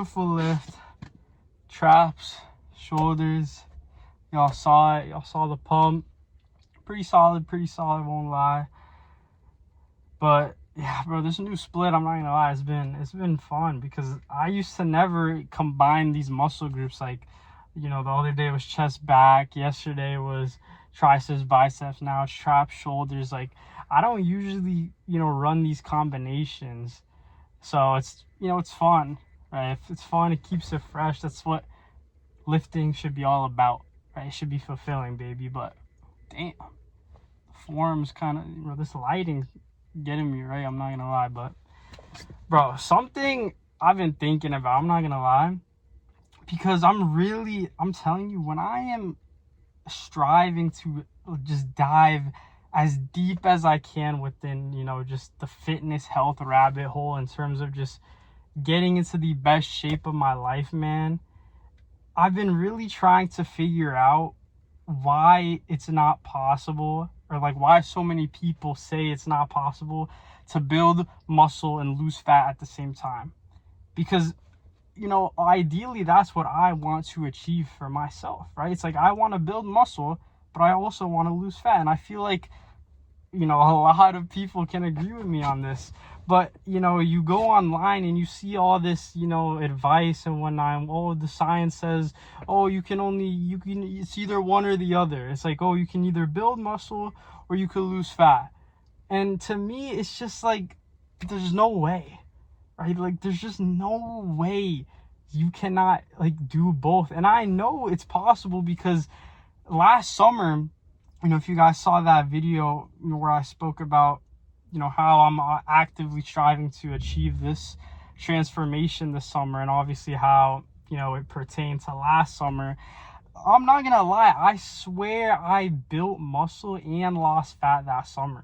beautiful lift. Traps, shoulders. Y'all saw it. Y'all saw the pump. Pretty solid, won't lie. But yeah, bro, this new split, I'm not gonna lie, it's been fun, because I used to never combine these muscle groups. Like, you know, the other day was chest, back, yesterday was triceps, biceps, now it's traps, shoulders. Like, I don't usually, you know, run these combinations. So it's, you know, it's fun, right? If it's fun, it keeps it fresh. That's what lifting should be all about, right? It should be fulfilling, baby. But damn, the form's kind of, you know, this lighting getting me, right? I'm not gonna lie. But bro, something I've been thinking about, I'm not gonna lie, because I'm telling you, when I am striving to just dive as deep as I can within, you know, just the fitness health rabbit hole, in terms of just getting into the best shape of my life, man, I've been really trying to figure out why it's not possible, or like why so many people say it's not possible to build muscle and lose fat at the same time. Because, you know, ideally that's what I want to achieve for myself, right? It's like, I want to build muscle, but I also want to lose fat. And I feel like, you know, a lot of people can agree with me on this. But, you know, you go online and you see all this, you know, advice and whatnot. Oh, the science says, oh, it's either one or the other. It's like, oh, you can either build muscle or you could lose fat. And to me, it's just like, there's no way, right? Like, there's just no way you cannot, like, do both. And I know it's possible, because last summer, you know, if you guys saw that video where I spoke about, you know, how I'm actively striving to achieve this transformation this summer, and obviously how, you know, it pertains to last summer, I'm not gonna lie, I swear I built muscle and lost fat that summer.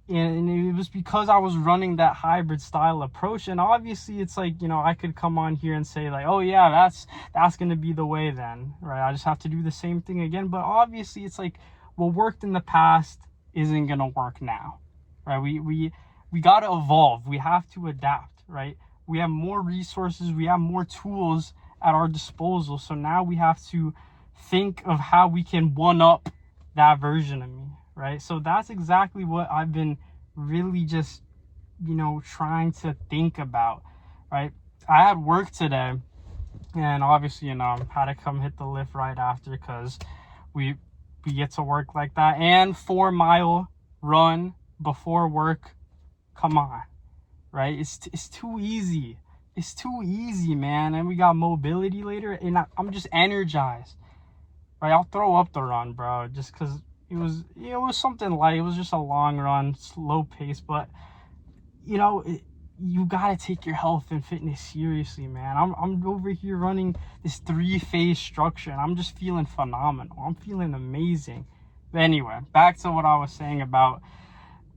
And it was because I was running that hybrid style approach. And obviously it's like, you know, I could come on here and say like, oh yeah, that's going to be the way then, right? I just have to do the same thing again. But obviously it's like, what worked in the past isn't going to work now, right? We got to evolve. We have to adapt, right? We have more resources. We have more tools at our disposal. So now we have to think of how we can one up that version of me. Right? So that's exactly what I've been really just, you know, trying to think about, right? I had work today, and obviously, you know, had to come hit the lift right after, because we get to work like that. And 4-mile run before work, come on, right? It's too easy. It's too easy, man. And we got mobility later, and I'm just energized, right? I'll throw up the run, bro, just because it was something light. It was just a long run, slow pace. But, you know, you got to take your health and fitness seriously, man. I'm over here running this 3-phase structure, and I'm just feeling phenomenal. I'm feeling amazing. But anyway, back to what I was saying about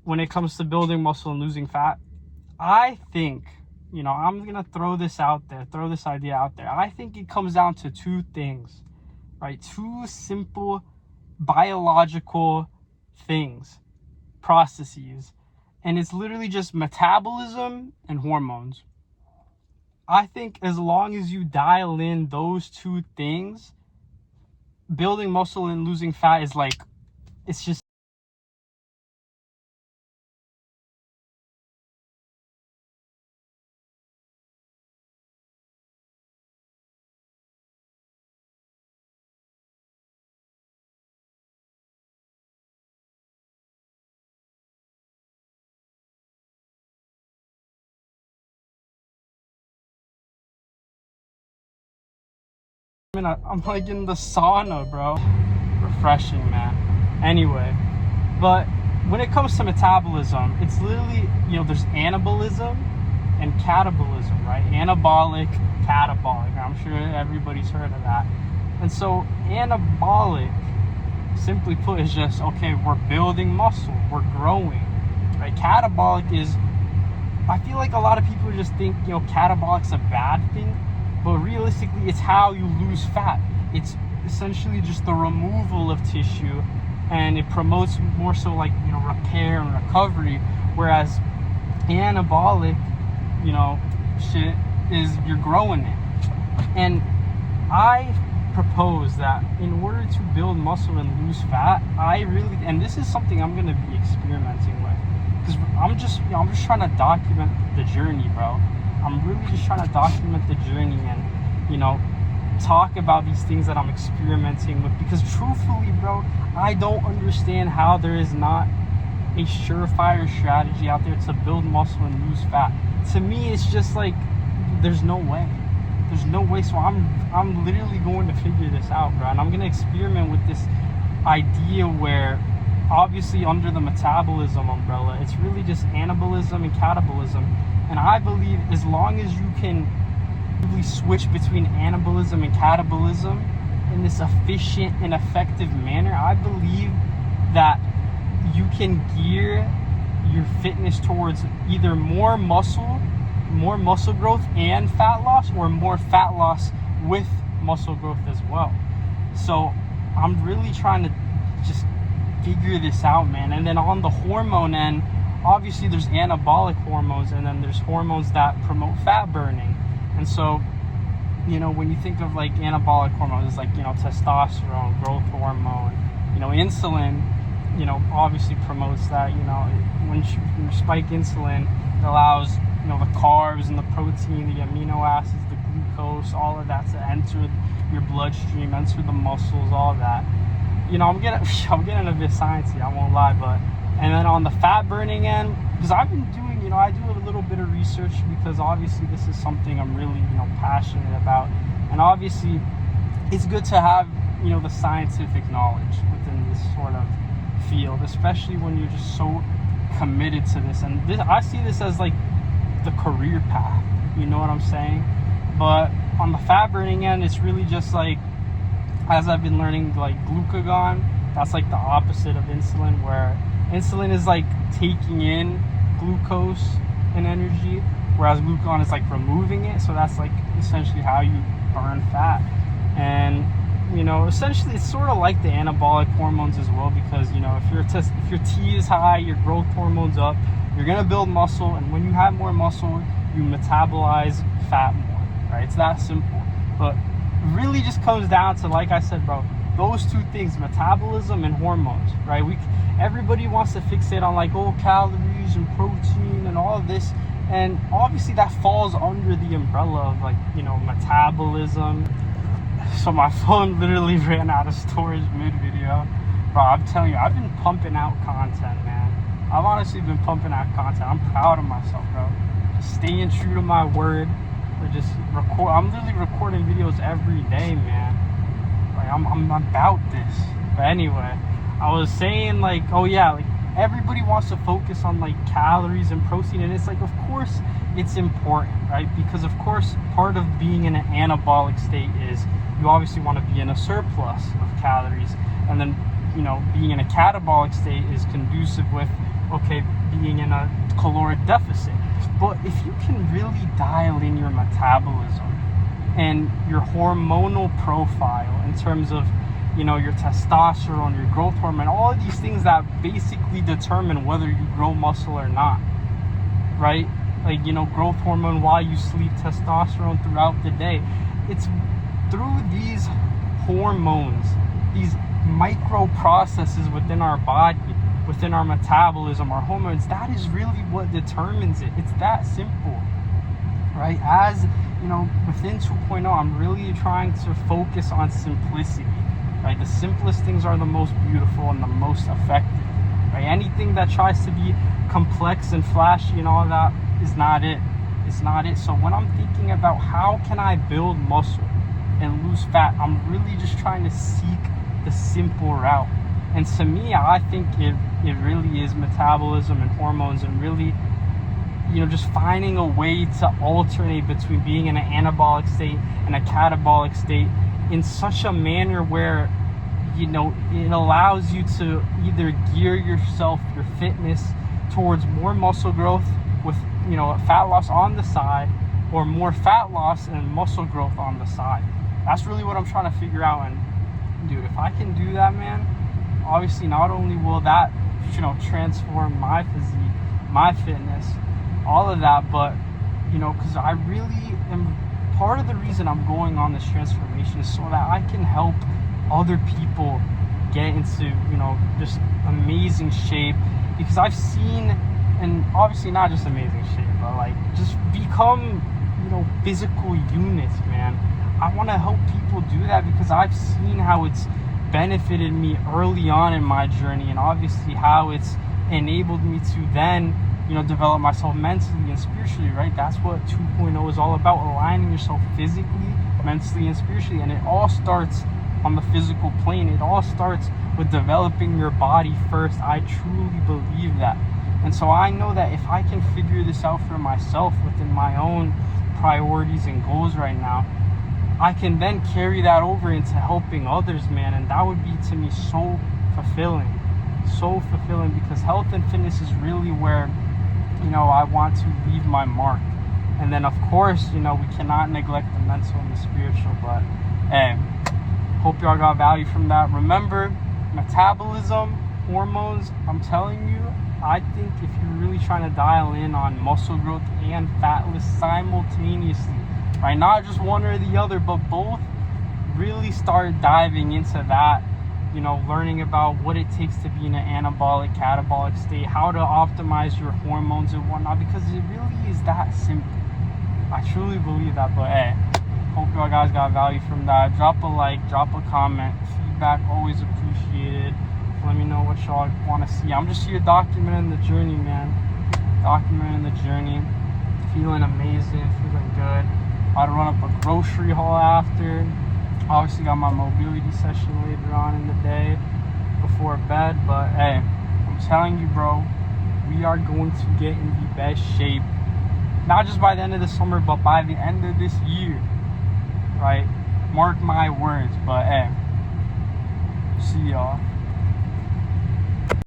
when it comes to building muscle and losing fat. I think, you know, I'm going to throw this idea out there. I think it comes down to 2 things, right? 2 simple biological things, processes, and it's literally just metabolism and hormones. I think as long as you dial in those 2 things, building muscle and losing fat is like, it's just I'm like in the sauna, bro. Refreshing, man. Anyway, but when it comes to metabolism, it's literally, you know, there's anabolism and catabolism, right? Anabolic, catabolic. I'm sure everybody's heard of that. And so anabolic, simply put, is just, okay, we're building muscle, we're growing, right? Catabolic is, I feel like a lot of people just think, you know, catabolic's a bad thing. But realistically, it's how you lose fat. It's essentially just the removal of tissue, and it promotes more so like, you know, repair and recovery. Whereas anabolic, you know, shit is you're growing it, And I propose that in order to build muscle and lose fat, and this is something I'm going to be experimenting with, because I'm just trying to document the journey, bro. I'm really just trying to document the journey and, talk about these things that I'm experimenting with, because truthfully, bro, I don't understand how there is not a surefire strategy out there to build muscle and lose fat. To me, it's just like there's no way. So I'm literally going to figure this out, bro, and I'm going to experiment with this idea where, obviously, under the metabolism umbrella, it's really just anabolism and catabolism. And I believe as long as you can really switch between anabolism and catabolism in this efficient and effective manner, I believe that you can gear your fitness towards either more muscle growth and fat loss, or more fat loss with muscle growth as well. So I'm really trying to just figure this out, man. And then on the hormone end, obviously there's anabolic hormones, and then there's hormones that promote fat burning. And so, when you think of like anabolic hormones, it's like, testosterone, growth hormone, insulin, obviously promotes that. When you spike insulin, it allows, the carbs and the protein, the amino acids, the glucose, all of that to enter your bloodstream, enter the muscles, all of that. I'm getting a bit sciencey, I won't lie, but, and then on the fat burning end, because I've been doing, I do a little bit of research, because obviously this is something I'm really, passionate about. And obviously it's good to have, the scientific knowledge within this sort of field, especially when you're just so committed to this. And I see this as like the career path, you know what I'm saying? But on the fat burning end, it's really just like, as I've been learning, like glucagon, that's like the opposite of insulin, where insulin is like taking in glucose and energy, whereas glucagon is like removing it. So that's like essentially how you burn fat. And essentially it's sort of like the anabolic hormones as well, because if your T is high, your growth hormone's up, you're gonna build muscle, and when you have more muscle, you metabolize fat more, right? It's that simple. But really just comes down to, like I said, bro, those two things, metabolism and hormones, right? Everybody wants to fixate on like, calories and protein and all of this, and obviously that falls under the umbrella of like, metabolism. So my phone literally ran out of storage mid-video. Bro, I'm telling you, I've been pumping out content, man. I've honestly been pumping out content. I'm proud of myself, bro. Staying true to my word. I'm literally recording videos every day, man. Like, I'm about this. But anyway, I was saying like, everybody wants to focus on like calories and protein, and it's like, of course it's important, right? Because of course part of being in an anabolic state is you obviously want to be in a surplus of calories, and then being in a catabolic state is conducive with being in a caloric deficit. But if you can really dial in your metabolism and your hormonal profile in terms of your testosterone, your growth hormone, all of these things that basically determine whether you grow muscle or not, right? Like, growth hormone while you sleep, testosterone throughout the day. It's through these hormones, these micro processes within our body, within our metabolism, our hormones, that is really what determines it. It's that simple, right? As within 2.0, I'm really trying to focus on simplicity, right? The simplest things are the most beautiful and the most effective, right? Anything that tries to be complex and flashy and all that is not it. It's not it. So when I'm thinking about how can I build muscle and lose fat, I'm really just trying to seek the simple route. And to me, I think it really is metabolism and hormones, and really, just finding a way to alternate between being in an anabolic state and a catabolic state in such a manner where, it allows you to either gear yourself, your fitness, towards more muscle growth with, fat loss on the side, or more fat loss and muscle growth on the side. That's really what I'm trying to figure out. And dude, if I can do that, man, obviously not only will that transform my physique, my fitness, all of that, but because I really am part of the reason I'm going on this transformation is so that I can help other people get into, you know, just amazing shape, because I've seen, and obviously not just amazing shape, but like just become, you know, physical units, man. I want to help people do that because I've seen how it's benefited me early on in my journey, and obviously how it's enabled me to then, you know, develop myself mentally and spiritually, right? That's what 2.0 is all about, aligning yourself physically, mentally, and spiritually. And it all starts on the physical plane. It all starts with developing your body first. I truly believe that. And so I know that if I can figure this out for myself within my own priorities and goals right now, I can then carry that over into helping others, man. And that would be, to me, so fulfilling. So fulfilling, because health and fitness is really where, you know, I want to leave my mark. And then, of course, you know, we cannot neglect the mental and the spiritual. But hey, hope y'all got value from that. Remember, metabolism, hormones, I'm telling you, I think if you're really trying to dial in on muscle growth and fat loss simultaneously, right, not just one or the other, but both, really start diving into that, you know, learning about what it takes to be in an anabolic, catabolic state, how to optimize your hormones and whatnot, because it really is that simple. I truly believe that. But hey, hope y'all guys got value from that. Drop a like, drop a comment. Feedback always appreciated. Let me know what y'all want to see. I'm just here documenting the journey, man. Documenting the journey. Feeling amazing, feeling good. I'd run up a grocery haul after. Obviously got my mobility session later on in the day before bed. But hey, I'm telling you, bro, we are going to get in the best shape, not just by the end of the summer, but by the end of this year, right? Mark my words. But hey, see y'all.